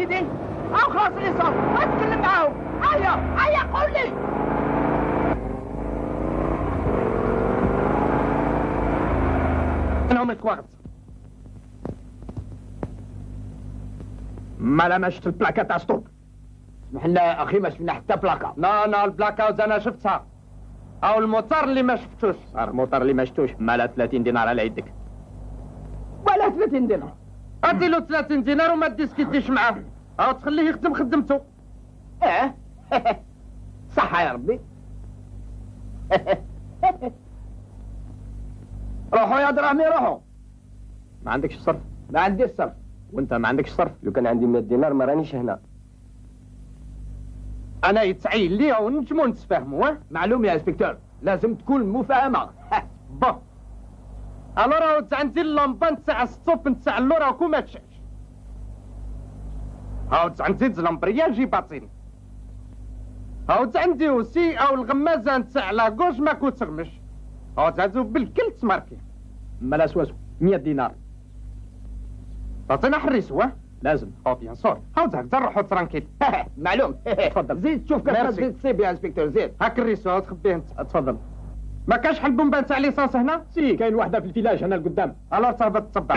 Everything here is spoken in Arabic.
سيدي، او خلاص ليسانس ما تكلم معاهم. هيا قول لي. انا عمرك واحد ما لمشت البلاكة تاع ستوب. اسمح لنا اخي، ما شفنا حتى بلاكا. لا البلاكة انا شفتها، او الموتور اللي ما شفتوش. الموتور اللي ما شفتوش مالا 30 دينار على يدك. ولا 30 دينار. ادي له 30 دينار وما تديسكيتيش معاه، او تخليه يخدم خدمته. ايه صحة يا ربي. روحوا يا دراهمي روحوا. ما عندكش صرف؟ ما عنديش صرف. وانت ما عندكش صرف؟ لو كان عندي 100 دينار ما رانيش هنا. انا يتعين لي ونجمو نتفاهموا. معلوم يا انسبكتور، لازم تكون مفاهمة. بون الورا عندي اللمبه نتاع الصوب نتاع اللورا وكو ما تشعش. هاود عندي زلمبريه جي باطين. هاود عندي وسي او الغمازه نتاع لاكوش ماكو تغمش. هاود عندي بالكل تماركي. مالا سواسو 100 دينار تعطينا حريسو. لازم. او بيان سور. هاود هكذا نروحو ترانكيل. معلوم. تفضل. زيد شوف كيف ميرسي. تزيد تصيب يا انسبكتور، زيد. هاك الريسو هاود خبيه انت. تفضل. ما كاش حل بومبا نتاع ليسانس هنا؟ سي كاين واحدة في الفيلاج هنا لقدام. الور تهبط تتبع.